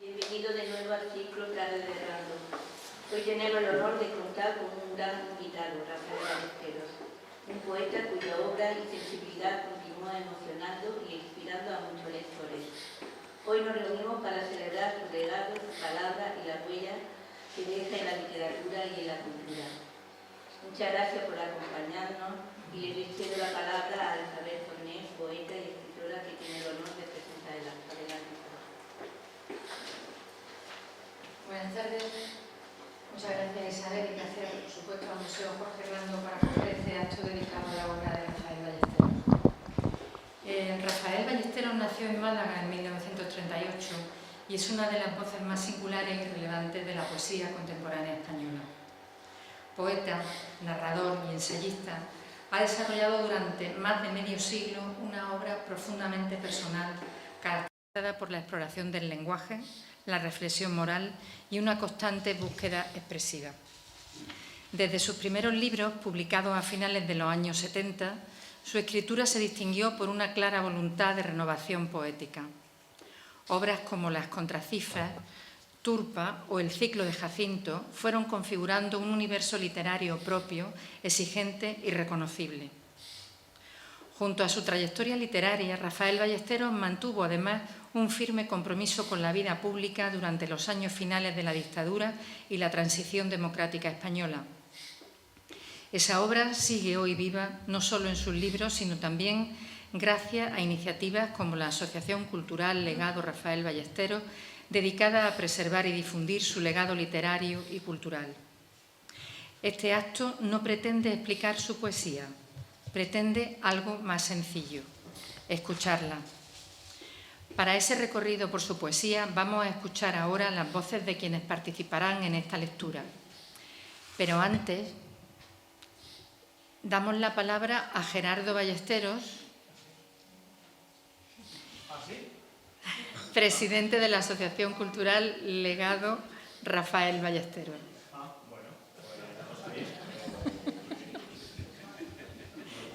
Bienvenido de nuevo al ciclo Tarde de Rando. Hoy tenemos el honor de contar con un gran invitado, Rafael Ballesteros, un poeta cuya obra y sensibilidad continúa emocionando y inspirando a muchos lectores. Hoy nos reunimos para celebrar su legado, su palabra y la huella que deja en la literatura y en la cultura. Muchas gracias por acompañarnos y le cedo la palabra a Isabel Fornés, poeta y escritora que tiene el honor de presentar el acto. Adelante. Buenas tardes. Muchas gracias, Isabel, y gracias, por supuesto, al Museo Jorge Rando por acoger este acto dedicado a la obra de Rafael Ballesteros. Rafael Ballesteros nació en Málaga en 1938 y es una de las voces más singulares y relevantes de la poesía contemporánea española. Poeta, narrador y ensayista, ha desarrollado durante más de medio siglo una obra profundamente personal, caracterizada por la exploración del lenguaje, la reflexión moral y una constante búsqueda expresiva. Desde sus primeros libros, publicados a finales de los años 70, su escritura se distinguió por una clara voluntad de renovación poética. Obras como Las Contracifras, Turpa o El ciclo de Jacinto fueron configurando un universo literario propio, exigente y reconocible. Junto a su trayectoria literaria, Rafael Ballesteros mantuvo además un firme compromiso con la vida pública durante los años finales de la dictadura y la transición democrática española. Esa obra sigue hoy viva no solo en sus libros, sino también gracias a iniciativas como la Asociación Cultural Legado Rafael Ballesteros, dedicada a preservar y difundir su legado literario y cultural. Este acto no pretende explicar su poesía, pretende algo más sencillo: escucharla. Para ese recorrido por su poesía vamos a escuchar ahora las voces de quienes participarán en esta lectura. Pero antes damos la palabra a Gerardo Ballesteros, presidente de la Asociación Cultural Legado Rafael Ballesteros.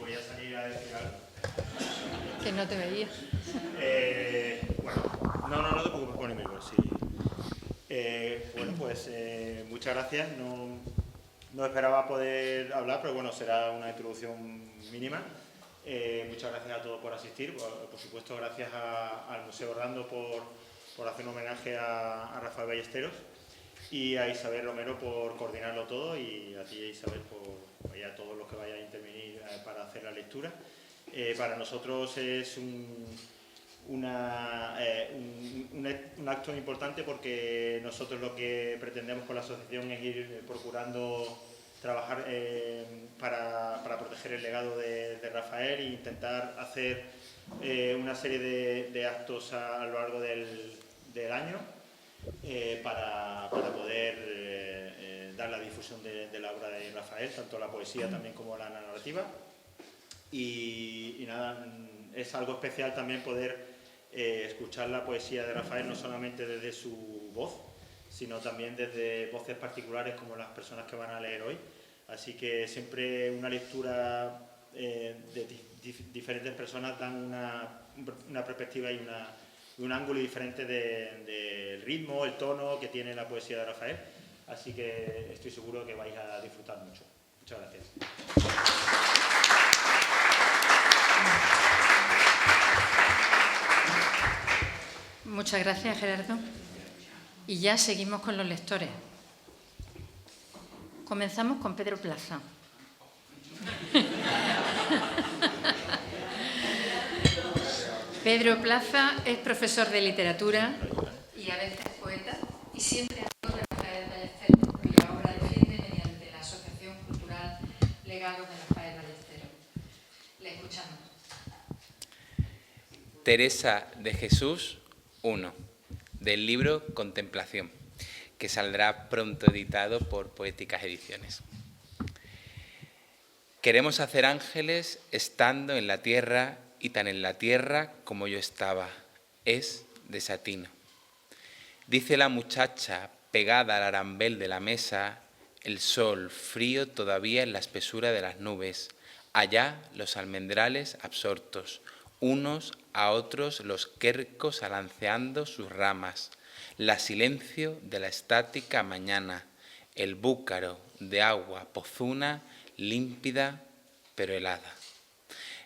Voy a salir a decir algo. Que no te veía. No te preocupes por mí, pues sí. Muchas gracias. No esperaba poder hablar, pero bueno, será una introducción mínima. Muchas gracias a todos por asistir. Por supuesto, gracias al Museo Rando por hacer un homenaje a Rafael Ballesteros y a Isabel Romero por coordinarlo todo, y a ti, Isabel, y a todos los que vayan a intervenir para hacer la lectura. Para nosotros es un acto importante, porque nosotros lo que pretendemos con la asociación es ir procurando trabajar para proteger el legado de Rafael e intentar hacer una serie de actos a lo largo del año para poder dar la difusión de la obra de Rafael, tanto la poesía también como la narrativa. Y nada, es algo especial también poder escuchar la poesía de Rafael, no solamente desde su voz, sino también desde voces particulares como las personas que van a leer hoy. Así que siempre una lectura de diferentes personas dan una perspectiva y un ángulo diferente del ritmo, el tono que tiene la poesía de Rafael. Así que estoy seguro que vais a disfrutar mucho. Muchas gracias. Muchas gracias, Gerardo. Y ya seguimos con los lectores. Comenzamos con Pedro Plaza. Pedro Plaza es profesor de literatura y a veces poeta, y siempre amigo de Rafael Ballesteros, cuya obra defiende mediante la Asociación Cultural Legado de Rafael Ballesteros. Le escuchamos. Teresa de Jesús 1, del libro Contemplación, que saldrá pronto editado por Poéticas Ediciones. Queremos hacer ángeles estando en la tierra, y tan en la tierra como yo estaba, es desatino. Dice la muchacha pegada al arambel de la mesa, el sol frío todavía en la espesura de las nubes, allá los almendrales absortos, unos a otros los quercos alanceando sus ramas, la silencio de la estática mañana, el búcaro de agua pozuna, límpida pero helada.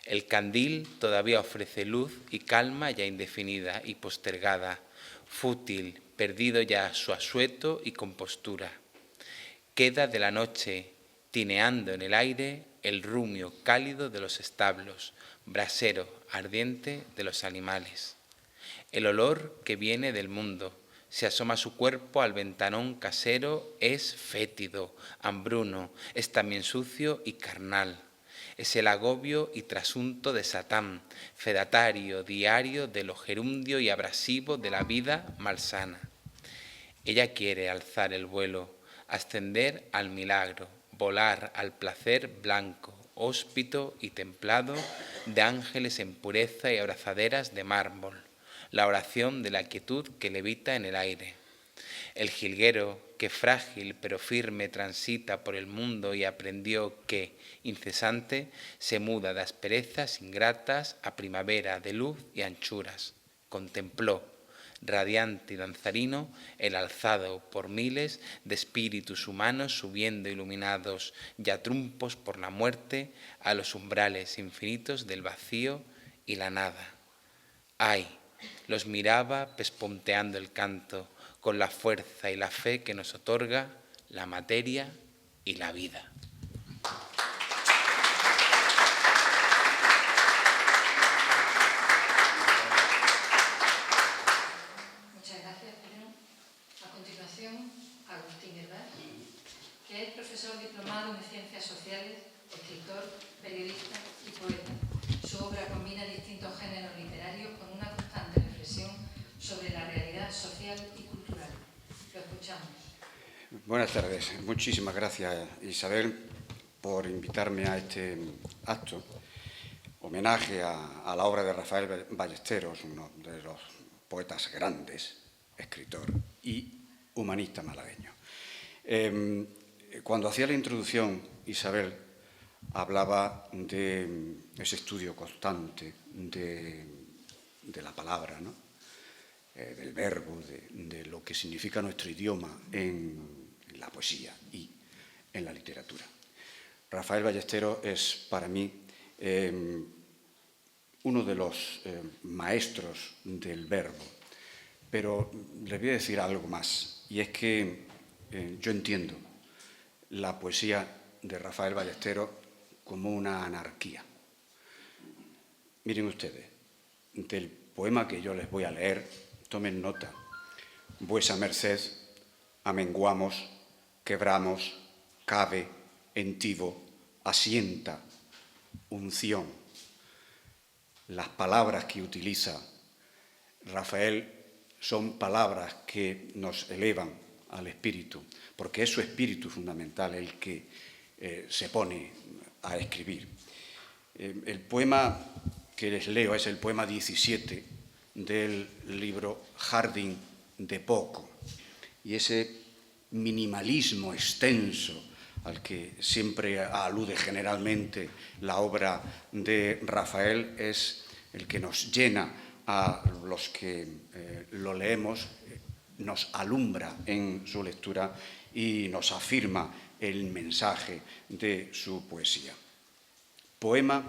El candil todavía ofrece luz y calma ya indefinida y postergada, fútil, perdido ya su asueto y compostura. Queda de la noche, tineando en el aire, el rumio cálido de los establos, brasero ardiente de los animales. El olor que viene del mundo, se asoma su cuerpo al ventanón casero, es fétido, hambruno, es también sucio y carnal. Es el agobio y trasunto de Satán, fedatario diario de lo gerundio y abrasivo de la vida malsana. Ella quiere alzar el vuelo, ascender al milagro, volar al placer blanco, hóspito y templado de ángeles en pureza y abrazaderas de mármol, la oración de la quietud que levita en el aire. El jilguero que frágil pero firme transita por el mundo y aprendió que, incesante, se muda de asperezas ingratas a primavera de luz y anchuras. Contempló, radiante y danzarino, el alzado por miles de espíritus humanos subiendo iluminados, ya trumpos por la muerte, a los umbrales infinitos del vacío y la nada. ¡Ay! Los miraba pespunteando el canto, con la fuerza y la fe que nos otorga la materia y la vida. Muchas gracias, Pedro. A continuación, Agustín Hervás, que es profesor diplomado en Ciencias Sociales, escritor, periodista y poeta. Su obra combina distintos géneros literarios con una constante reflexión sobre la realidad social y cultural. Lo escuchamos. Buenas tardes. Muchísimas gracias, Isabel, por invitarme a este acto, homenaje a la obra de Rafael Ballesteros, uno de los poetas grandes, escritor y humanista malagueño. Cuando hacía la introducción, Isabel hablaba de ese estudio constante de la palabra, ¿no? Del verbo, de lo que significa nuestro idioma en la poesía y en la literatura. Rafael Ballesteros es para mí uno de los maestros del verbo, pero les voy a decir algo más, y es que yo entiendo la poesía de Rafael Ballesteros como una anarquía. Miren ustedes, del poema que yo les voy a leer, tomen nota: vuesa merced, amenguamos, quebramos, cabe, entivo, asienta, unción. Las palabras que utiliza Rafael son palabras que nos elevan al espíritu, porque es su espíritu fundamental el que se pone a escribir. El poema que les leo es el poema 17 del libro Jardín de Poco, y ese minimalismo extenso al que siempre alude generalmente la obra de Rafael es el que nos llena a los que lo leemos, nos alumbra en su lectura y nos afirma el mensaje de su poesía. Poema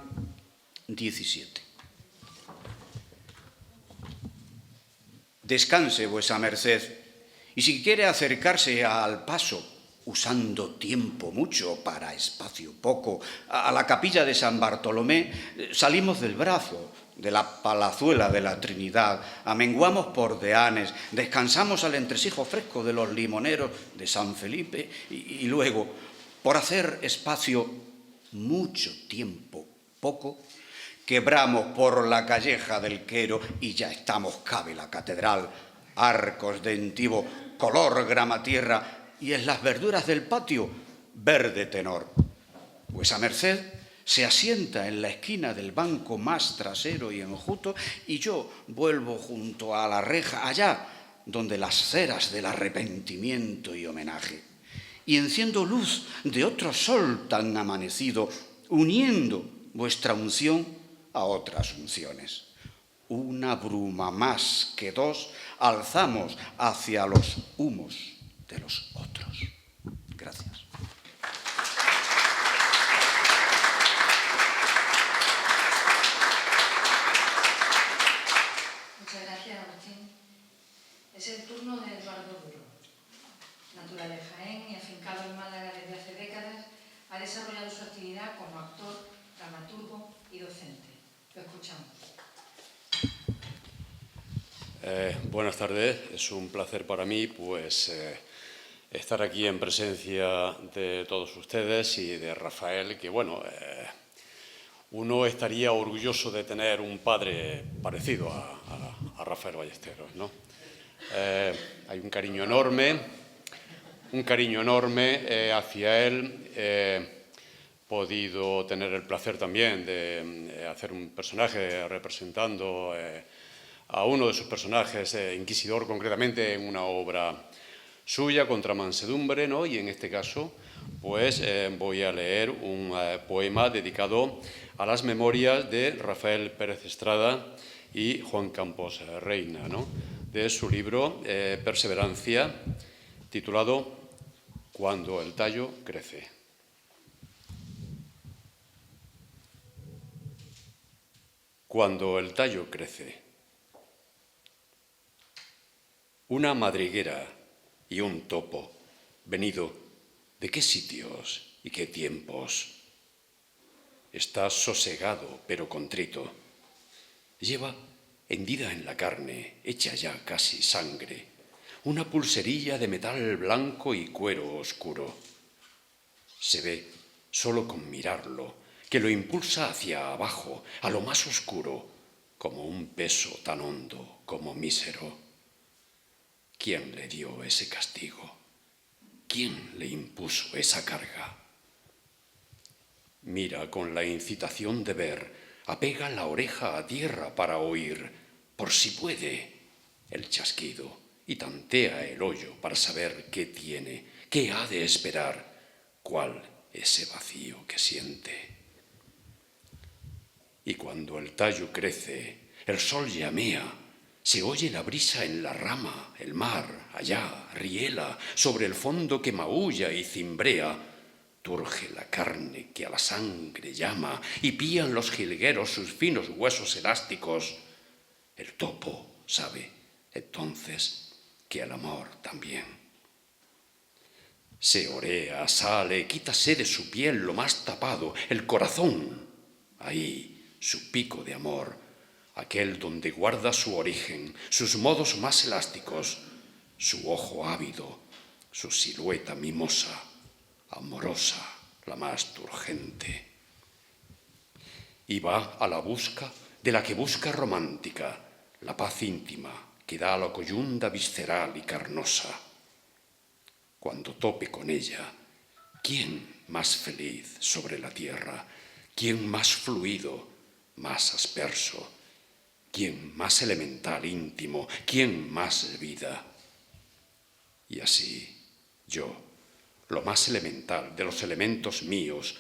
17. Descanse vuesa merced, y si quiere acercarse al paso, usando tiempo mucho para espacio poco, a la capilla de San Bartolomé, salimos del brazo de la palazuela de la Trinidad, amenguamos por deanes, descansamos al entresijo fresco de los limoneros de San Felipe y luego, por hacer espacio mucho tiempo poco, quebramos por la calleja del Quero y ya estamos, cabe la catedral, arcos de entivo, color grama tierra y en las verduras del patio, verde tenor. Vuesa merced se asienta en la esquina del banco más trasero y enjuto y yo vuelvo junto a la reja, allá donde las ceras del arrepentimiento y homenaje, y enciendo luz de otro sol tan amanecido, uniendo vuestra unción a otras unciones. una bruma más que dos, alzamos hacia los humos de los otros. Gracias. Muchas gracias, Agustín. Es el turno de Eduardo Duro. Natural de Jaén y afincado en Málaga desde hace décadas, ha desarrollado su actividad como actor, dramaturgo y docente. Lo escuchamos. Buenas tardes, es un placer para mí estar aquí en presencia de todos ustedes y de Rafael, que bueno, uno estaría orgulloso de tener un padre parecido a Rafael Ballesteros, ¿no? Hay un cariño enorme hacia él. He podido tener el placer también de hacer un personaje representando a uno de sus personajes, Inquisidor, concretamente en una obra suya, Contra Mansedumbre, ¿no? Y en este caso, pues voy a leer un poema dedicado a las memorias de Rafael Pérez Estrada y Juan Campos Reina, ¿no? De su libro Perseverancia, titulado Cuando el tallo crece. Cuando el tallo crece. Una madriguera y un topo, venido de qué sitios y qué tiempos. Está sosegado pero contrito. Lleva hendida en la carne, hecha ya casi sangre, una pulserilla de metal blanco y cuero oscuro. Se ve, solo con mirarlo, que lo impulsa hacia abajo, a lo más oscuro, como un peso tan hondo como mísero. ¿Quién le dio ese castigo? ¿Quién le impuso esa carga? Mira con la incitación de ver, apega la oreja a tierra para oír, por si puede, el chasquido, y tantea el hoyo para saber qué tiene, qué ha de esperar, cuál ese vacío que siente. Y cuando el tallo crece, el sol llamea, se oye la brisa en la rama, el mar, allá, riela, sobre el fondo que maulla y cimbrea, turge la carne que a la sangre llama y pían los jilgueros sus finos huesos elásticos. El topo sabe, entonces, que el amor también. Se orea, sale, quítase de su piel lo más tapado, el corazón, ahí, su pico de amor, aquel donde guarda su origen, sus modos más elásticos, su ojo ávido, su silueta mimosa, amorosa, la más turgente. Y va a la busca de la que busca romántica, la paz íntima que da a la coyunda visceral y carnosa. Cuando tope con ella, ¿quién más feliz sobre la tierra? ¿Quién más fluido, más asperso? ¿Quién más elemental, íntimo? ¿Quién más vida? Y así, yo, lo más elemental de los elementos míos,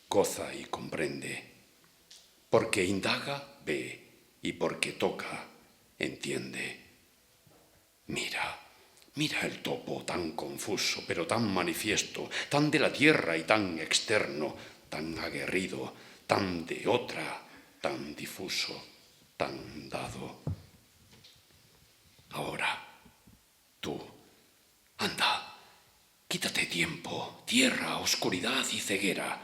goza y comprende. Porque indaga, ve, y porque toca, entiende. Mira, mira el topo tan confuso, pero tan manifiesto, tan de la tierra y tan externo, tan aguerrido, tan de otra, tan difuso, tan dado. Ahora, tú, anda, quítate tiempo, tierra, oscuridad y ceguera,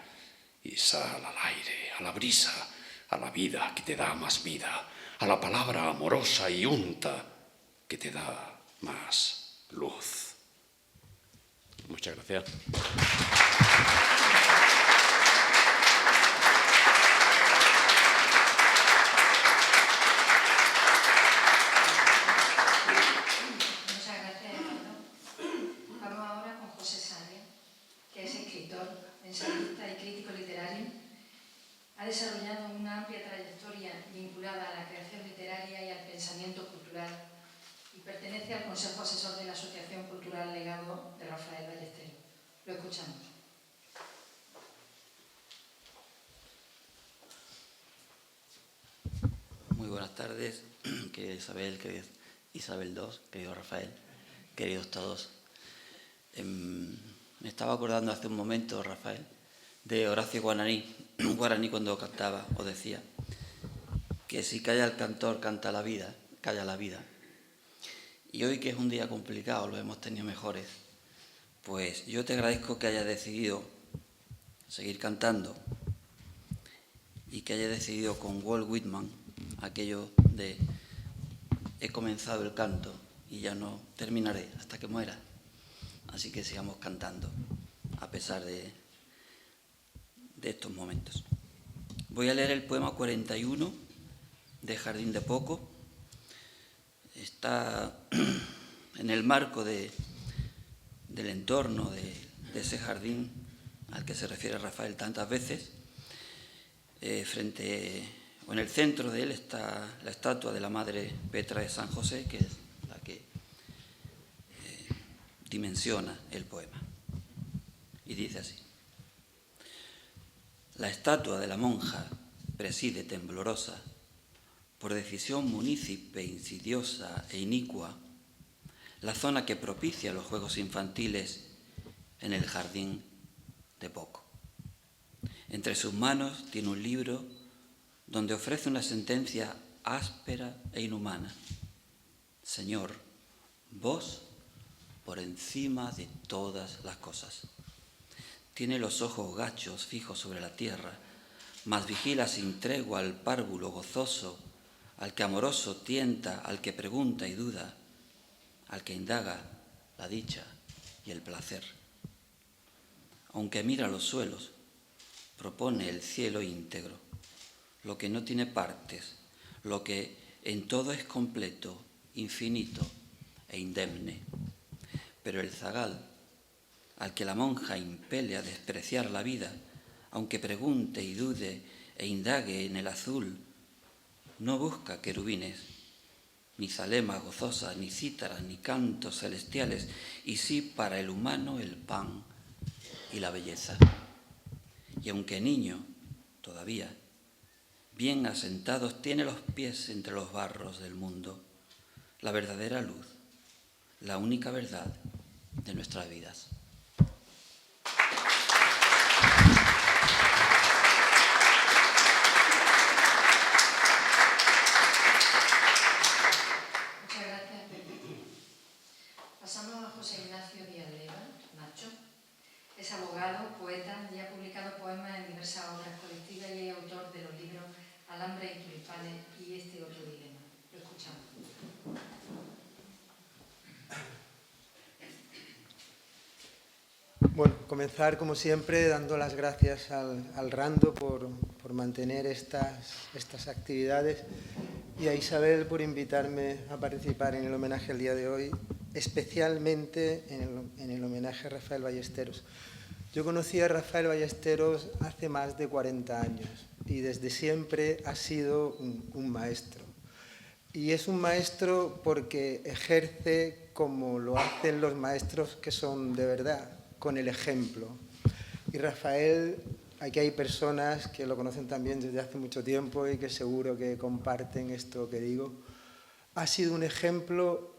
y sal al aire, a la brisa, a la vida que te da más vida, a la palabra amorosa y unta que te da más luz. Muchas gracias. Ensayista y crítico literario, ha desarrollado una amplia trayectoria vinculada a la creación literaria y al pensamiento cultural y pertenece al Consejo Asesor de la Asociación Cultural Legado de Rafael Ballesteros. Lo escuchamos. Muy buenas tardes, querida Isabel, querida Isabel II, querido Rafael, queridos todos. Me estaba acordando hace un momento, Rafael, de Horacio Guaraní cuando cantaba o decía que si calla el cantor, canta la vida, calla la vida. Y hoy, que es un día complicado, lo hemos tenido mejores, pues yo te agradezco que hayas decidido seguir cantando y que hayas decidido con Walt Whitman aquello de he comenzado el canto y ya no terminaré hasta que muera. Así que sigamos cantando a pesar de estos momentos. Voy a leer el poema 41 de Jardín de Poco. Está en el marco del entorno de ese jardín al que se refiere Rafael tantas veces. En el centro de él está la estatua de la Madre Petra de San José, que es la que dimensiona el poema. Y dice así: la estatua de la monja preside temblorosa, por decisión munícipe insidiosa e inicua, la zona que propicia los juegos infantiles en el Jardín de Poco. Entre sus manos tiene un libro donde ofrece una sentencia áspera e inhumana. Señor, vos por encima de todas las cosas. Tiene los ojos gachos fijos sobre la tierra, mas vigila sin tregua al párvulo gozoso, al que amoroso tienta, al que pregunta y duda, al que indaga la dicha y el placer. Aunque mira los suelos, propone el cielo íntegro, lo que no tiene partes, lo que en todo es completo, infinito e indemne. Pero el zagal, al que la monja impele a despreciar la vida, aunque pregunte y dude e indague en el azul, no busca querubines, ni zalemas gozosas, ni cítaras, ni cantos celestiales, y sí para el humano el pan y la belleza. Y aunque niño, todavía, bien asentados, tiene los pies entre los barros del mundo, la verdadera luz, la única verdad de nuestras vidas. Muchas gracias, Pepe. Pasamos a José Ignacio Díaz Leiva, Nacho. Es abogado, poeta y ha publicado poemas en diversas obras colectivas y es autor de los libros Alambre y tulipanes y Este otro dilema. Lo escuchamos. Bueno, comenzar como siempre dando las gracias al Rando por mantener estas actividades y a Isabel por invitarme a participar en el homenaje el día de hoy, especialmente en el homenaje a Rafael Ballesteros. Yo conocí a Rafael Ballesteros hace más de 40 años y desde siempre ha sido un maestro. Y es un maestro porque ejerce como lo hacen los maestros que son de verdad, con el ejemplo. Y Rafael, aquí hay personas que lo conocen también desde hace mucho tiempo y que seguro que comparten esto que digo, ha sido un ejemplo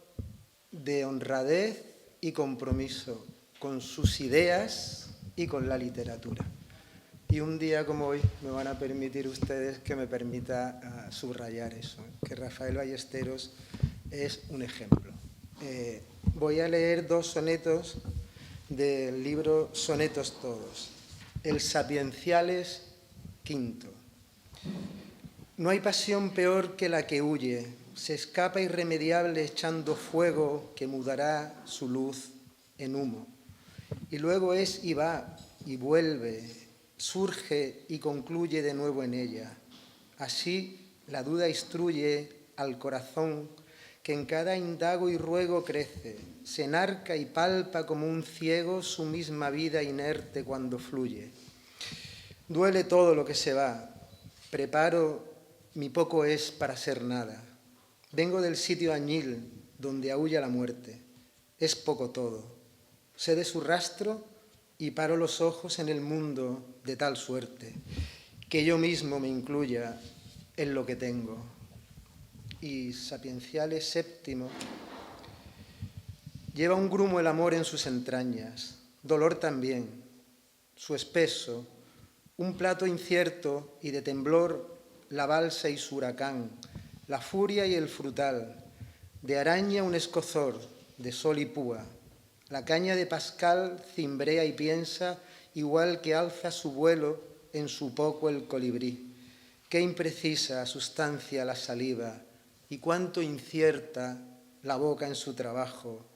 de honradez y compromiso con sus ideas y con la literatura. Y un día como hoy me van a permitir ustedes que me permita subrayar eso, que Rafael Ballesteros es un ejemplo. Voy a leer 2 sonetos del libro Sonetos Todos, el Sapienciales V. No hay pasión peor que la que huye, se escapa irremediable echando fuego que mudará su luz en humo. Y luego es y va y vuelve, surge y concluye de nuevo en ella. Así la duda instruye al corazón que en cada indago y ruego crece, se enarca y palpa como un ciego su misma vida inerte cuando fluye. Duele todo lo que se va, preparo mi poco es para ser nada. Vengo del sitio añil donde aúlla la muerte, es poco todo. Sé de su rastro y paro los ojos en el mundo de tal suerte que yo mismo me incluya en lo que tengo. y sapienciales VII, lleva un grumo el amor en sus entrañas, dolor también, su espeso, un plato incierto y de temblor la balsa y su huracán, la furia y el frutal, de araña un escozor, de sol y púa, la caña de Pascal cimbrea y piensa igual que alza su vuelo en su poco el colibrí. Qué imprecisa sustancia la saliva y cuánto incierta la boca en su trabajo,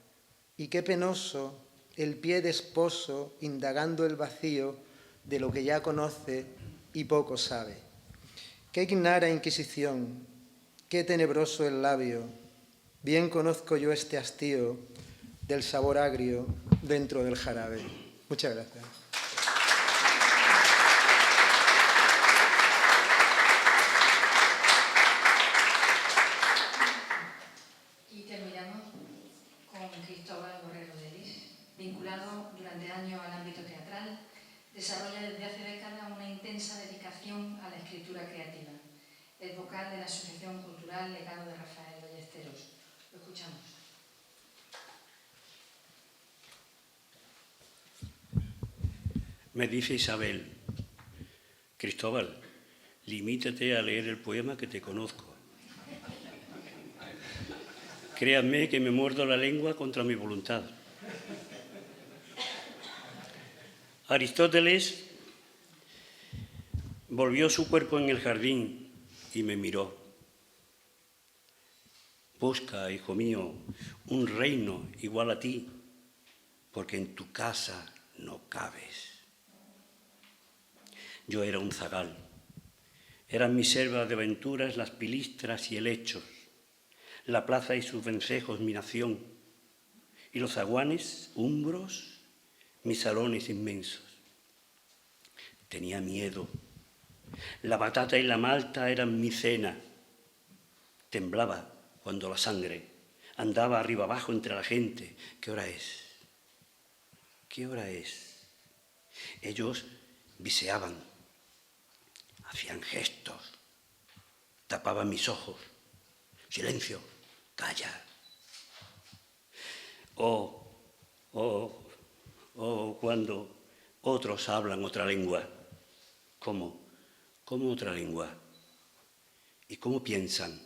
y qué penoso el pie de esposo indagando el vacío de lo que ya conoce y poco sabe. Qué ignara inquisición, qué tenebroso el labio, bien conozco yo este hastío del sabor agrio dentro del jarabe. Muchas gracias. Y terminamos con Cristóbal Borrero de Lis, vinculado durante años al ámbito teatral, desarrolla desde hace décadas una intensa dedicación a la escritura creativa. Es vocal de la Asociación Cultural Legado de Rafael Ballesteros. Lo escuchamos. Me dice Isabel: Cristóbal, limítate a leer el poema que te conozco. Créanme que me muerdo la lengua contra mi voluntad. Aristóteles volvió su cuerpo en el jardín y me miró. Busca, hijo mío, un reino igual a ti, porque en tu casa no cabes. Yo era un zagal. Eran mis selvas de aventuras las pilistras y helechos, la plaza y sus vencejos mi nación, y los zaguanes, umbros, mis salones inmensos. Tenía miedo. La batata y la malta eran mi cena. Temblaba cuando la sangre andaba arriba abajo entre la gente. ¿Qué hora es? ¿Qué hora es? Ellos viseaban, hacían gestos, tapaban mis ojos. Silencio, calla. O cuando otros hablan otra lengua. ¿Cómo? ¿Cómo otra lengua? ¿Y cómo piensan?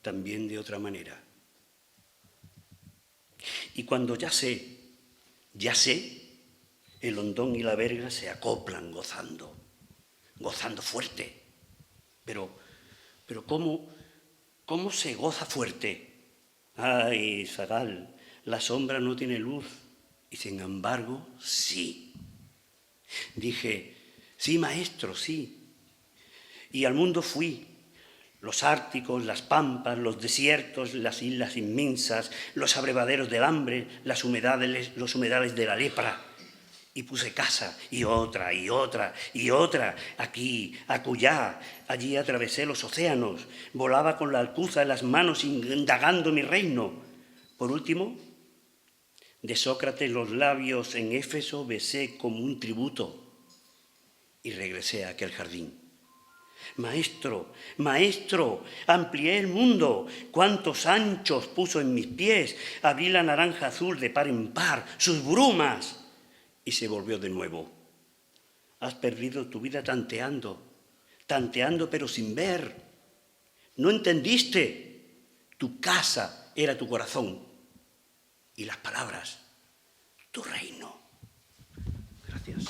También de otra manera. Y cuando ya sé, el hondón y la verga se acoplan gozando fuerte. Pero ¿cómo se goza fuerte? Ay, zagal, la sombra no tiene luz, y sin embargo, sí. Dije, sí, maestro, sí. Y al mundo fui. Los árticos, las pampas, los desiertos, las islas inmensas, los abrevaderos del hambre, los humedales de la lepra. Y puse casa, y otra, y otra, y otra, aquí, acullá. Allí atravesé los océanos, volaba con la alcuza en las manos indagando mi reino. Por último, de Sócrates los labios en Éfeso besé como un tributo y regresé a aquel jardín. Maestro, maestro, amplié el mundo, cuántos anchos puso en mis pies, abrí la naranja azul de par en par, sus brumas, y se volvió de nuevo. Has perdido tu vida tanteando pero sin ver. ¿No entendiste? Tu casa era tu corazón y las palabras, tu reino. Gracias.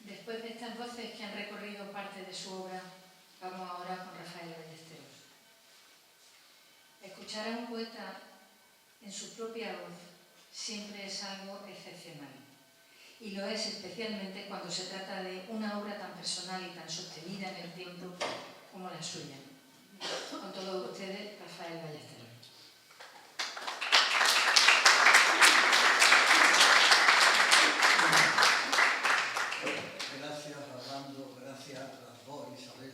Después de estas voces que han recorrido parte de su obra, vamos ahora con Rafael Ballesteros. Escuchar a un poeta en su propia voz siempre es algo excepcional. Y lo es especialmente cuando se trata de una obra tan personal y tan sostenida en el tiempo como la suya. Con todos ustedes, Rafael Ballesteros. Gracias, Armando, gracias a las dos, Isabel,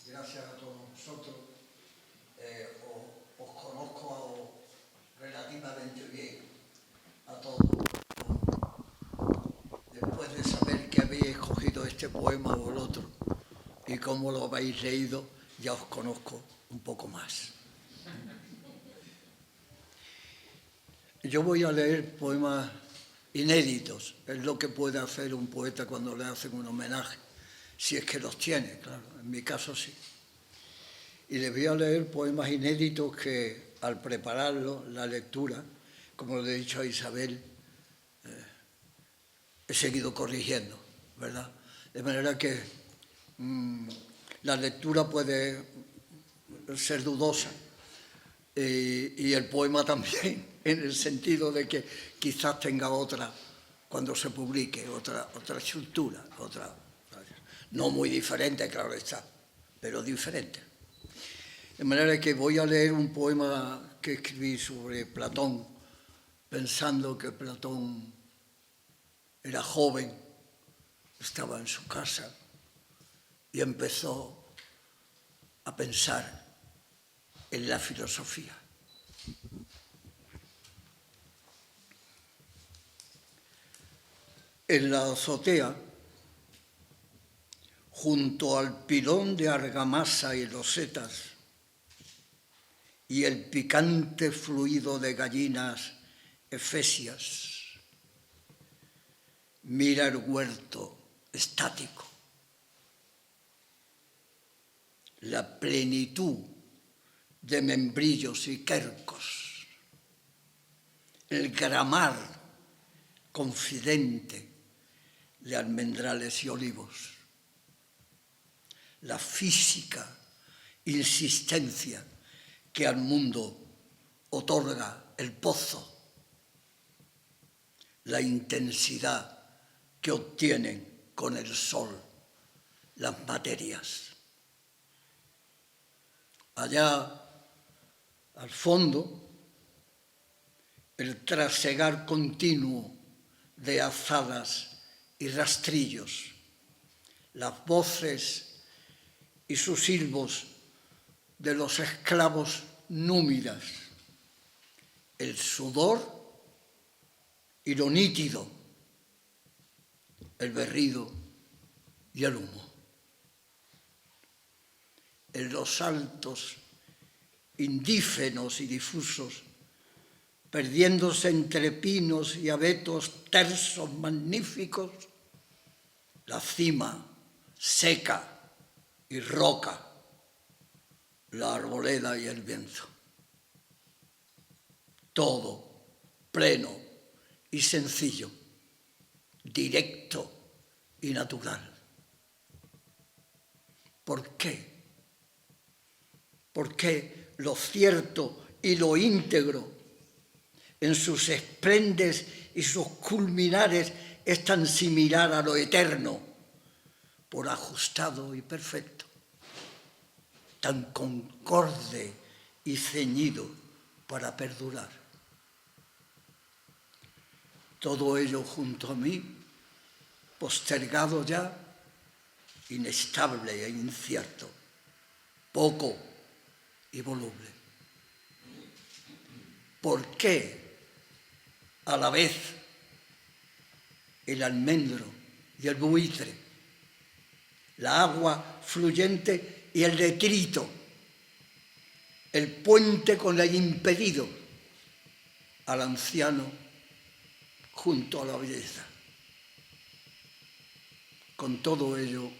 gracias a todos vosotros. este poema o el otro. Y como lo habéis leído, ya os conozco un poco más. Yo voy a leer poemas inéditos. Es lo que puede hacer un poeta cuando le hacen un homenaje, si es que los tiene, claro. En mi caso sí. Y les voy a leer poemas inéditos que al prepararlo, la lectura, como le he dicho a Isabel, he seguido corrigiendo, ¿verdad? De manera que la lectura puede ser dudosa y el poema también, en el sentido de que quizás tenga otra, cuando se publique, otra estructura, no muy diferente, claro está, pero diferente. De manera que voy a leer un poema que escribí sobre Platón, pensando que Platón era joven, estaba en su casa y empezó a pensar en la filosofía. En la azotea, junto al pilón de argamasa y losetas y el picante fluido de gallinas efesias, mira el huerto estático, la plenitud de membrillos y quercos, el gramar confidente de almendrales y olivos, la física insistencia que al mundo otorga el pozo, la intensidad que obtienen con el sol las materias. Allá al fondo, el trasegar continuo de azadas y rastrillos, las voces y sus silbos de los esclavos númidas, el sudor y lo nítido, el berrido y el humo. En los saltos indígenas y difusos, perdiéndose entre pinos y abetos tersos magníficos, la cima seca y roca, la arboleda y el viento. Todo pleno y sencillo, directo y natural. ¿Por qué? ¿Por qué lo cierto y lo íntegro en sus esplendes y sus culminares es tan similar a lo eterno, por ajustado y perfecto, tan concorde y ceñido para perdurar? Todo ello junto a mí, postergado ya, inestable e incierto, poco y voluble. ¿Por qué a la vez el almendro y el buitre, la agua fluyente y el detrito, el puente con el impedido, al anciano junto a la belleza? Con todo ello,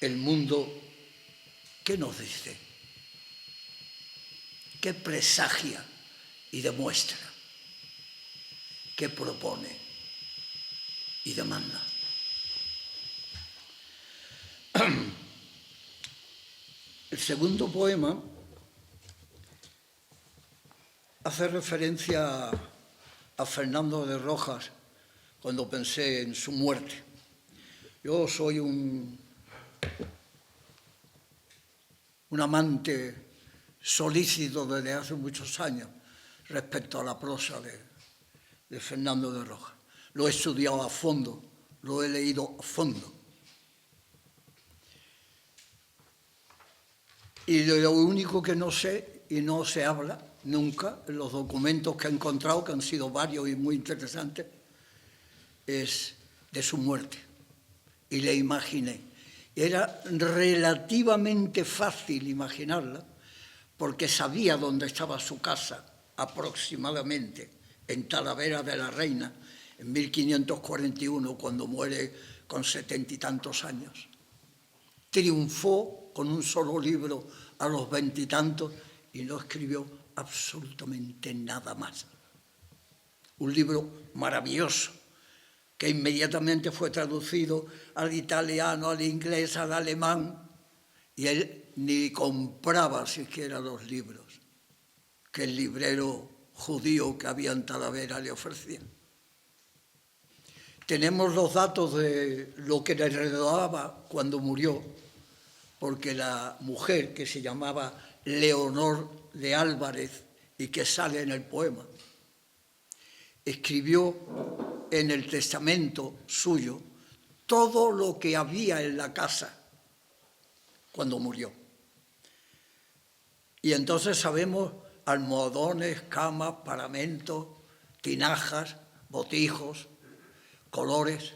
el mundo, ¿qué nos dice? ¿Qué presagia y demuestra? ¿Qué propone y demanda? El segundo poema hace referencia a Fernando de Rojas cuando pensé en su muerte. Yo soy un amante solícito desde hace muchos años respecto a la prosa de Fernando de Rojas. Lo he estudiado a fondo, lo he leído a fondo. Y de lo único que no sé, y no se habla nunca, en los documentos que he encontrado, que han sido varios y muy interesantes, es de su muerte. y le imaginé. Era relativamente fácil imaginarla, porque sabía dónde estaba su casa, aproximadamente, en Talavera de la Reina, en 1541, cuando muere con 70 y tantos años. Triunfó con un solo libro a los 20 y tantos y no escribió absolutamente nada más. Un libro maravilloso, que inmediatamente fue traducido al italiano, al inglés, al alemán, y él ni compraba siquiera los libros que el librero judío que había en Talavera le ofrecía. Tenemos los datos de lo que le heredaba cuando murió, porque la mujer, que se llamaba Leonor de Álvarez y que sale en el poema, escribió en el testamento suyo todo lo que había en la casa cuando murió. Y entonces sabemos almohadones, camas, paramentos, tinajas, botijos, colores,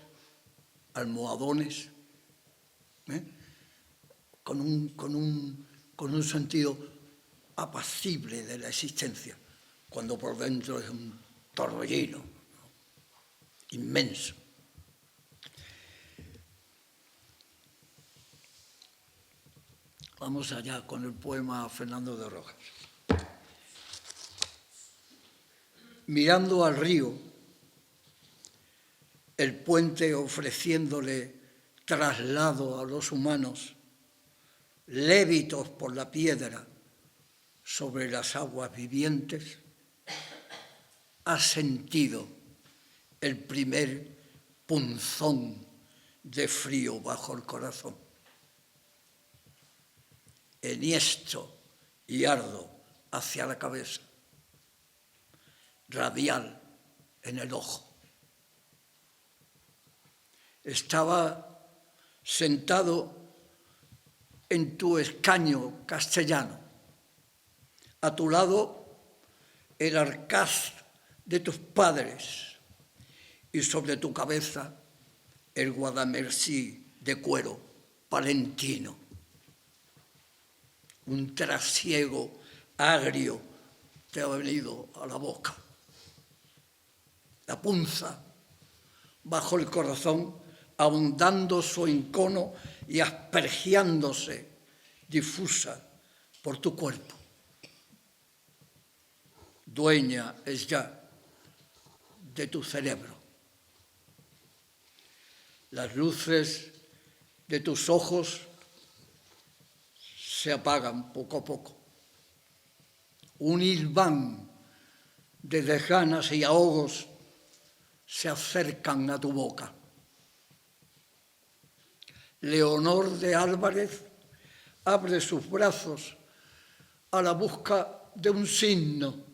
almohadones, con un sentido apacible de la existencia, cuando por dentro es un torbellino inmenso. Vamos allá con el poema Fernando de Rojas. Mirando al río, el puente ofreciéndole traslado a los humanos, lévitos por la piedra sobre las aguas vivientes, ha sentido el primer punzón de frío bajo el corazón. Enhiesto y ardo hacia la cabeza, radial en el ojo. Estaba sentado en tu escaño castellano, a tu lado el arcaz de tus padres y sobre tu cabeza el guadamersí de cuero palentino. Un trasiego agrio te ha venido a la boca. La punza bajo el corazón, ahondando su encono y aspergiándose difusa por tu cuerpo. Dueña es ya de tu cerebro. Las luces de tus ojos se apagan poco a poco. Un hilván de desganas y ahogos se acercan a tu boca. Leonor de Álvarez abre sus brazos a la busca de un signo.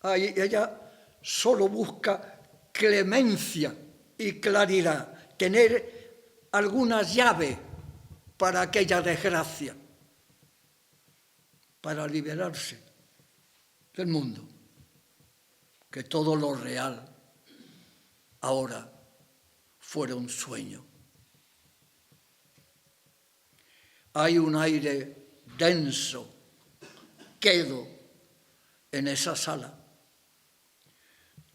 Ella solo busca clemencia y claridad, tener alguna llave para aquella desgracia, para liberarse del mundo, que todo lo real ahora fuera un sueño. Hay un aire denso, quedo en esa sala.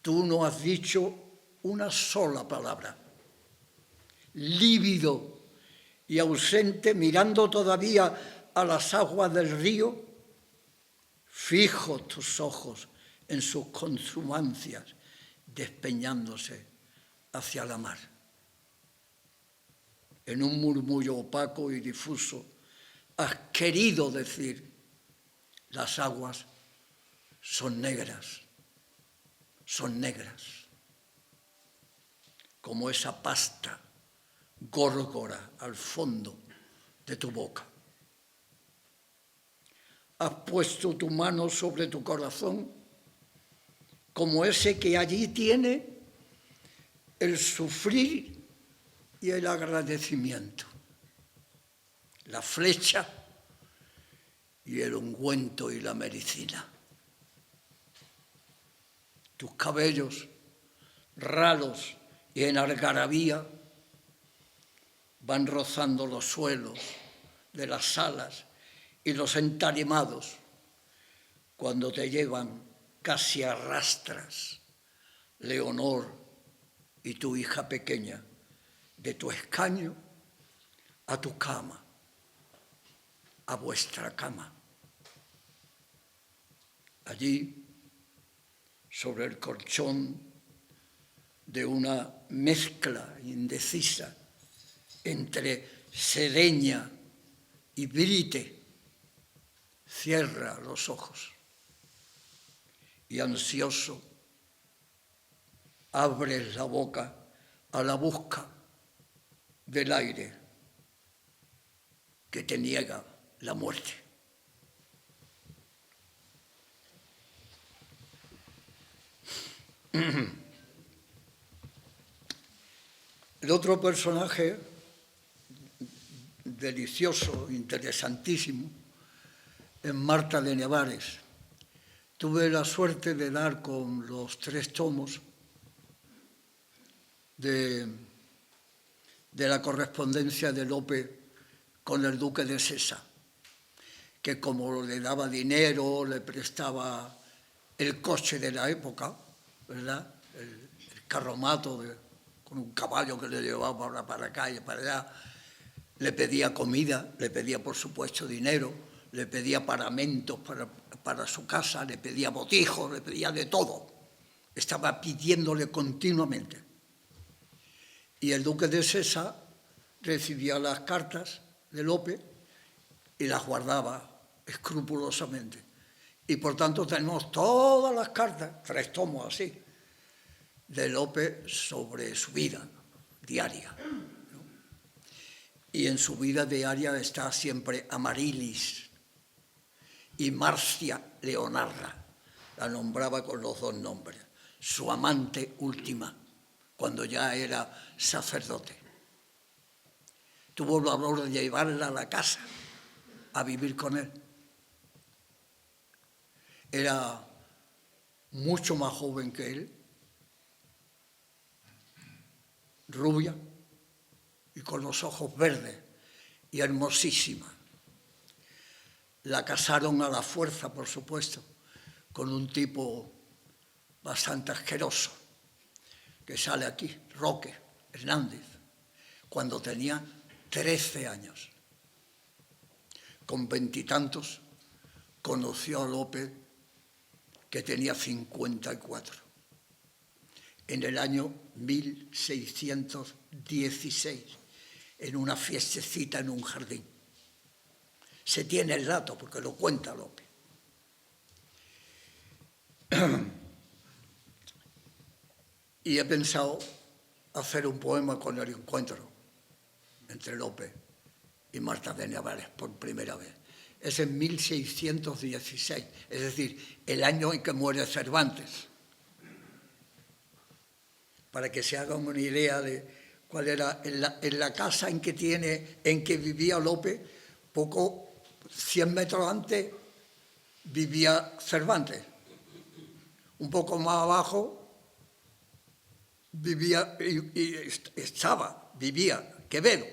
Tú no has dicho una sola palabra. Lívido y ausente, mirando todavía a las aguas del río, fijo tus ojos en sus consumancias, despeñándose hacia la mar. En un murmullo opaco y difuso, has querido decir: las aguas son negras, como esa pasta górgora al fondo de tu boca. Has puesto tu mano sobre tu corazón, como ese que allí tiene el sufrir y el agradecimiento, la flecha y el ungüento y la medicina. Tus cabellos ralos y en algarabía van rozando los suelos de las salas y los entarimados cuando te llevan casi a rastras, Leonor y tu hija pequeña, de tu escaño a tu cama, a vuestra cama. Allí, sobre el colchón de una mezcla indecisa entre sedeña y brite, cierra los ojos y ansioso abres la boca a la busca del aire que te niega la muerte. El otro personaje delicioso, interesantísimo, es Marta de Nevares. Tuve la suerte de dar con los 3 tomos de la correspondencia de Lope con el duque de Sesa, que como le daba dinero, le prestaba el coche de la época, ¿verdad? El carromato con un caballo que le llevaba para acá y para allá, le pedía comida, le pedía por supuesto dinero, le pedía paramentos para su casa, le pedía botijos, le pedía de todo. Estaba pidiéndole continuamente. Y el duque de Sesa recibía las cartas de Lope y las guardaba escrupulosamente. Y por tanto tenemos todas las cartas, 3 tomos así, de Lope sobre su vida diaria. Y en su vida diaria está siempre Amarilis y Marcia Leonarda, la nombraba con los 2 nombres, su amante última, cuando ya era sacerdote. Tuvo el valor de llevarla a la casa, a vivir con él. Era mucho más joven que él, rubia y con los ojos verdes y hermosísima. La casaron a la fuerza, por supuesto, con un tipo bastante asqueroso que sale aquí, Roque Hernández, cuando tenía 13 años. Con 20 y tantos conoció a Lope, que tenía 54, en el año 1616, en una fiestecita en un jardín. Se tiene el dato porque lo cuenta Lope. Y he pensado hacer un poema con el encuentro entre Lope y Marta de Nevares por primera vez. Es en 1616, es decir, el año en que muere Cervantes. Para que se hagan una idea de cuál era en la casa en que vivía Lope, 100 metros antes vivía Cervantes. Un poco más abajo vivía Quevedo.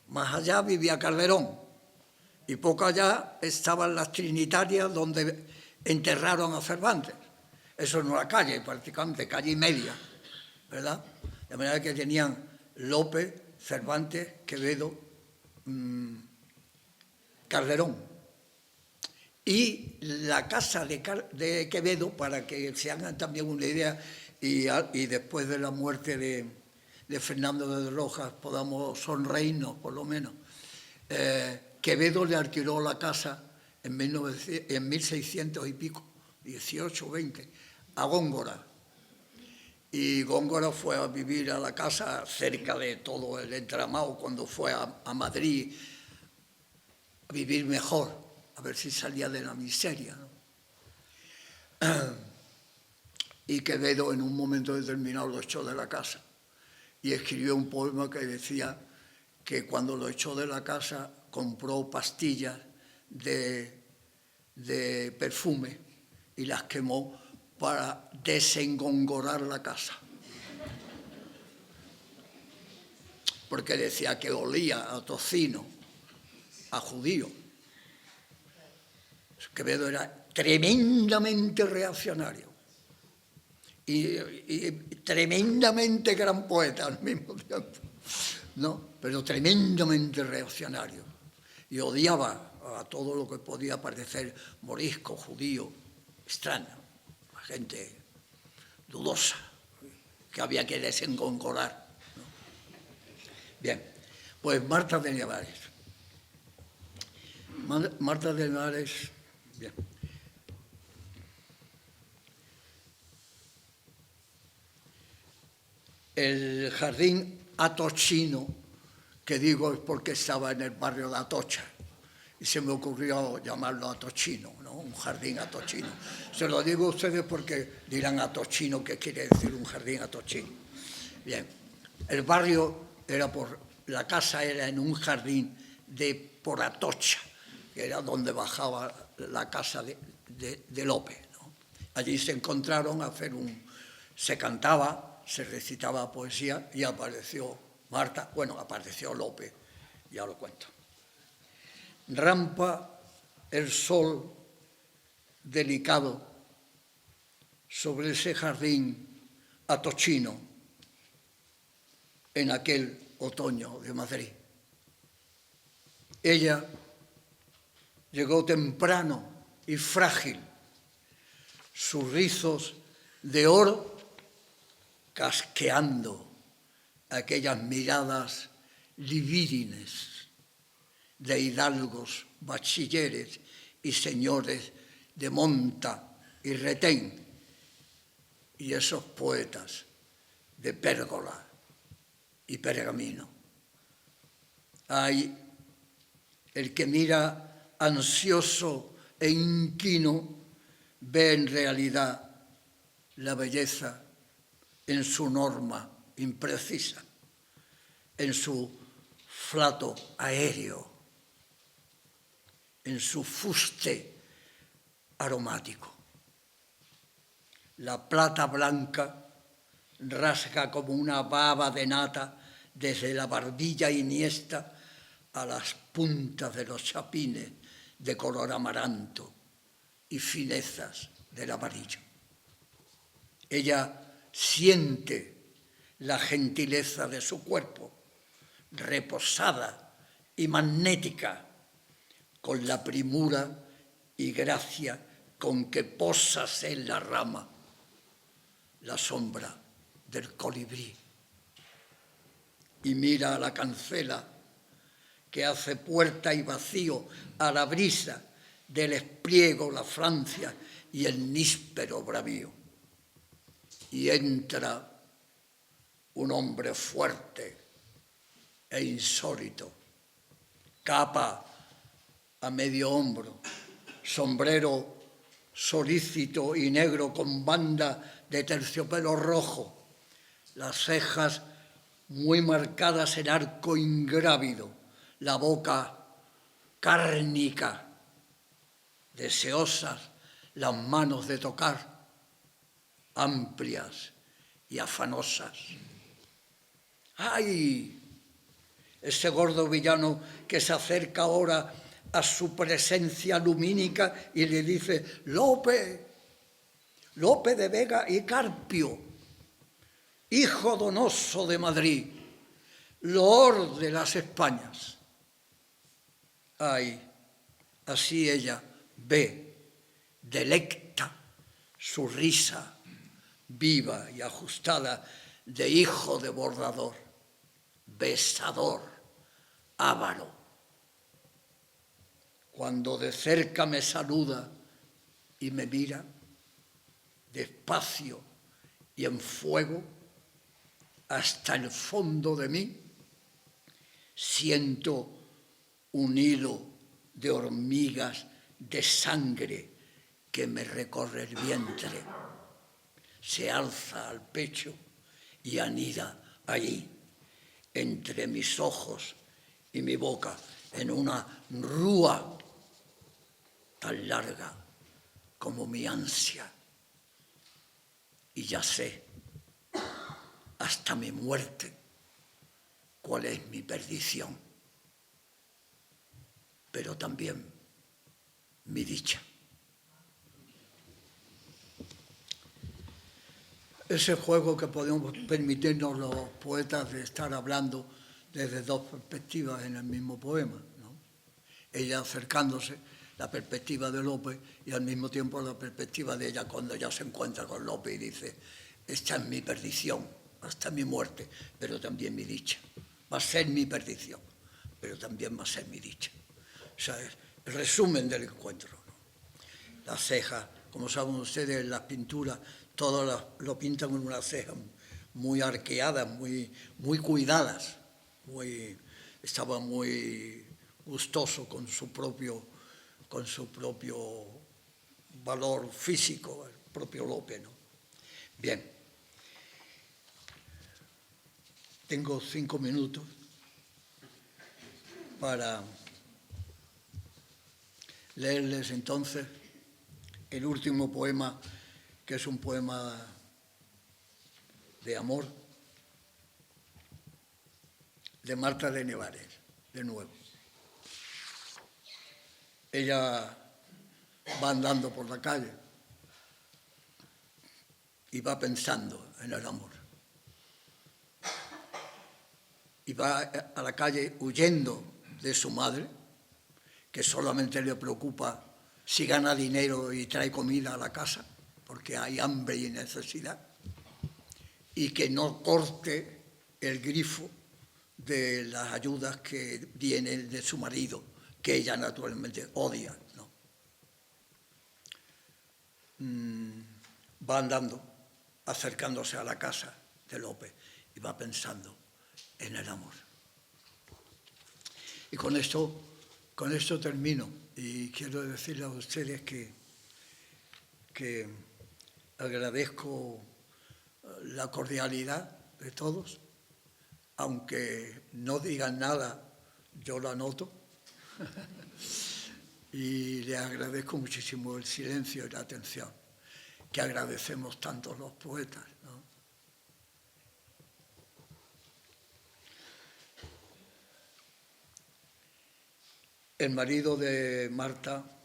Más allá vivía Calderón. Y poco allá estaban las Trinitarias donde enterraron a Cervantes. Eso en una calle, prácticamente, calle y media, ¿verdad? De manera que tenían Lope, Cervantes, Quevedo, Calderón. Y la casa de Quevedo, para que se hagan también una idea, y después de la muerte de Fernando de Rojas podamos sonreírnos, por lo menos, Quevedo le alquiló la casa en 1600 y pico, 18, 20, a Góngora. Y Góngora fue a vivir a la casa cerca de todo el entramado cuando fue a Madrid a vivir mejor, a ver si salía de la miseria, ¿no? Y Quevedo en un momento determinado lo echó de la casa y escribió un poema que decía que cuando lo echó de la casa compró pastillas de perfume y las quemó para desengongorar la casa. porque decía que olía a tocino, a judío. Quevedo era tremendamente reaccionario y tremendamente gran poeta al mismo tiempo, ¿no? Pero tremendamente reaccionario. Y odiaba a todo lo que podía parecer morisco, judío, extraño, a gente dudosa, que había que desengongolar, ¿no? Bien, pues Marta de Nevares. Marta de Nevares, bien. El jardín atochino, que digo es porque estaba en el barrio de Atocha, y se me ocurrió llamarlo atochino, ¿no? Un jardín atochino. Se lo digo a ustedes porque dirán atochino, ¿qué quiere decir un jardín atochino? Bien, el barrio era la casa era en un jardín por Atocha, que era donde bajaba la casa de Lope, ¿no? Allí se encontraron a hacer se cantaba, se recitaba poesía y apareció Marta, apareció Lope, ya lo cuento. Rampa el sol delicado sobre ese jardín atochino en aquel otoño de Madrid. Ella llegó temprano y frágil, sus rizos de oro casqueando aquellas miradas libírines de hidalgos, bachilleres y señores de monta y retén, y esos poetas de pérgola y pergamino. Hay el que mira ansioso e inquino ve en realidad la belleza en su norma imprecisa, en su flato aéreo, en su fuste aromático. La plata blanca rasga como una baba de nata desde la barbilla iniesta a las puntas de los chapines de color amaranto y finezas del amarillo. Ella siente la gentileza de su cuerpo, reposada y magnética, con la primura y gracia con que posas en la rama la sombra del colibrí. Y mira a la cancela que hace puerta y vacío a la brisa del espliego, la Francia y el níspero bravío. Y entra un hombre fuerte e insólito, capa a medio hombro, sombrero solícito y negro con banda de terciopelo rojo, las cejas muy marcadas en arco ingrávido, la boca cárnica, deseosas las manos de tocar, amplias y afanosas. ¡Ay! Ese gordo villano que se acerca ahora a su presencia lumínica y le dice: Lope, Lope de Vega y Carpio, hijo donoso de Madrid, loor de las Españas. Ay, así ella ve, delecta su risa viva y ajustada de hijo de bordador, besador, avaro. Cuando de cerca me saluda y me mira, despacio y en fuego, hasta el fondo de mí, siento un hilo de hormigas de sangre que me recorre el vientre, se alza al pecho y anida allí, entre mis ojos y mi boca, en una rúa tan larga como mi ansia. Y ya sé, hasta mi muerte, cuál es mi perdición, pero también mi dicha. Ese juego que podemos permitirnos los poetas de estar hablando desde dos perspectivas en el mismo poema, ¿no? Ella acercándose, la perspectiva de Lope, y al mismo tiempo la perspectiva de ella cuando ya se encuentra con Lope y dice: esta es mi perdición, hasta mi muerte, pero también mi dicha. Va a ser mi perdición, pero también va a ser mi dicha. O sea, es el resumen del encuentro, ¿no? Las cejas, como saben ustedes, en las pinturas, todos lo pintan con unas cejas muy arqueadas, muy cuidadas. Estaba muy gustoso con su propio valor físico, el propio Lope, ¿no? Bien. Tengo 5 minutos para leerles entonces el último poema, que es un poema de amor, de Marta de Nevares, de nuevo. Ella va andando por la calle y va pensando en el amor. Y va a la calle huyendo de su madre, que solamente le preocupa si gana dinero y trae comida a la casa, porque hay hambre y necesidad, y que no corte el grifo de las ayudas que vienen de su marido, que ella naturalmente odia, ¿no? Va andando, acercándose a la casa de Lope, y va pensando en el amor. Y con esto termino, y quiero decirles a ustedes que agradezco la cordialidad de todos, aunque no digan nada, yo lo anoto, y les agradezco muchísimo el silencio y la atención que agradecemos tanto los poetas, ¿no? El marido de Marta,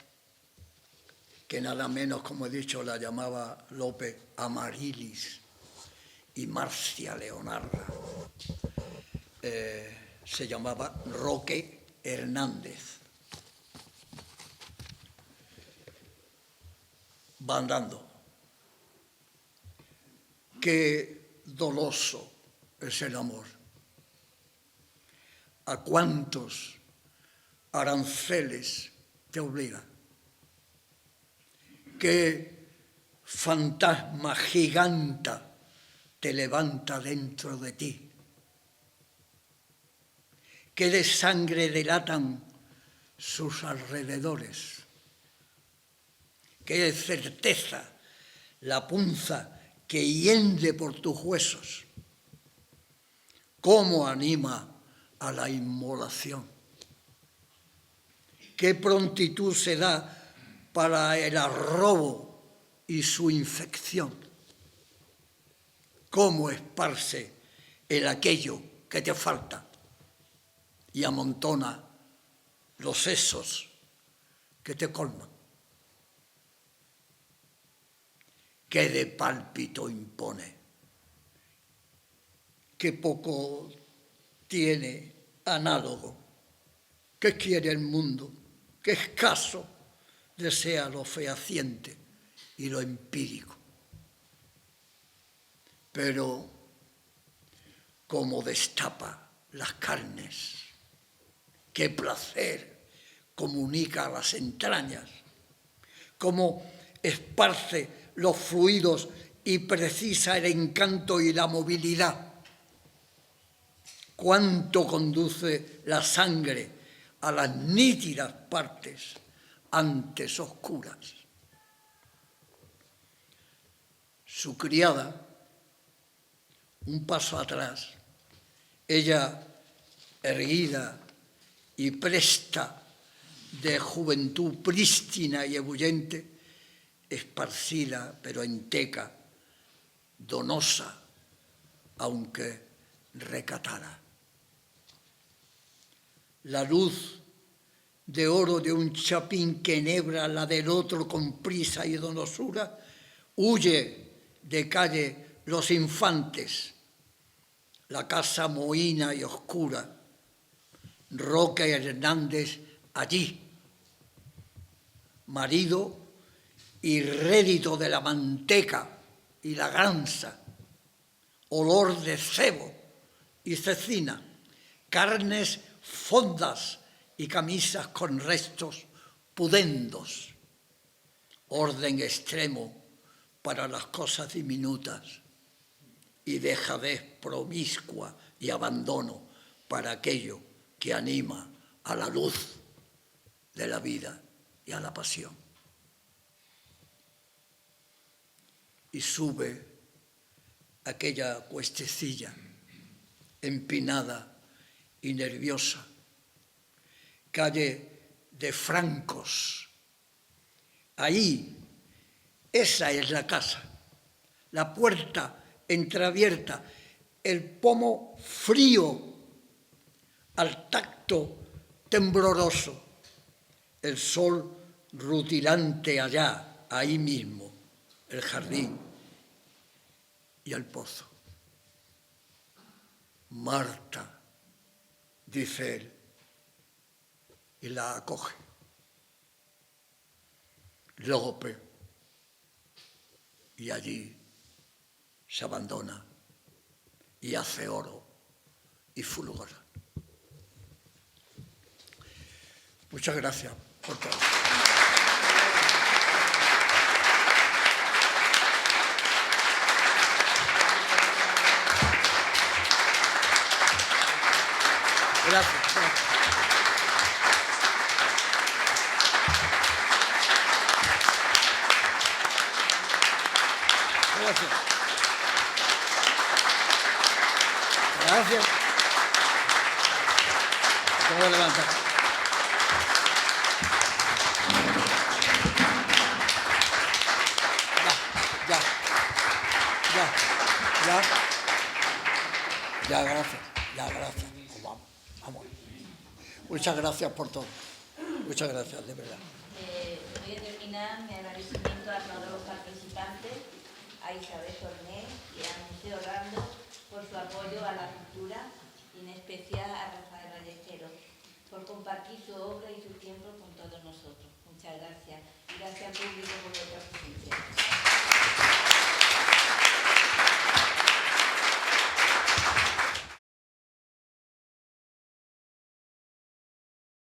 que nada menos, como he dicho, la llamaba Lope Amarilis y Marcia Leonarda, se llamaba Roque Hernández. Va andando. Qué doloso es el amor. ¿A cuántos aranceles te obliga? ¿Qué fantasma giganta te levanta dentro de ti? ¿Qué de sangre delatan sus alrededores? ¿Qué de certeza la punza que hiende por tus huesos? ¿Cómo anima a la inmolación? ¿Qué prontitud se da para el arrobo y su infección? ¿Cómo esparce el aquello que te falta y amontona los sesos que te colman? ¿Qué de pálpito impone? ¿Qué poco tiene análogo? ¿Qué quiere el mundo? ¿Qué escaso desea lo fehaciente y lo empírico? Pero como destapa las carnes, qué placer comunica a las entrañas, cómo esparce los fluidos y precisa el encanto y la movilidad. Cuánto conduce la sangre a las nítidas partes antes oscuras. Su criada, un paso atrás, ella erguida y presta de juventud prístina y ebullente, esparcida pero enteca, donosa, aunque recatada. la luz de oro de un chapín que enhebra la del otro con prisa y donosura, huye de calle Los Infantes, la casa mohína y oscura, Roca y Hernández allí, marido y rédito de la manteca y la gansa, olor de cebo y cecina, carnes fondas y camisas con restos pudendos, orden extremo para las cosas diminutas y dejadez promiscua y abandono para aquello que anima a la luz de la vida y a la pasión. Y sube aquella cuestecilla empinada y nerviosa, calle de Francos. Ahí, esa es la casa, la puerta entreabierta, el pomo frío al tacto tembloroso, el sol rutilante allá, ahí mismo, el jardín y el pozo. Marta, dice él, y la acoge. Lope, y allí se abandona y hace oro y fulgora. Muchas gracias por todo. Gracias. Gracias. Gracias. Te voy a levantar. Ya, gracias. Ya, gracias. Pues vamos. Muchas gracias por todo. Muchas gracias, de verdad. Voy a terminar mi agradecimiento a todos los participantes, a Isabel Torné y a Museo Rando por su apoyo a la cultura y en especial a Rafael Ballesteros por compartir su obra y su tiempo con todos nosotros. Muchas gracias. Y gracias al público por vuestra presencia.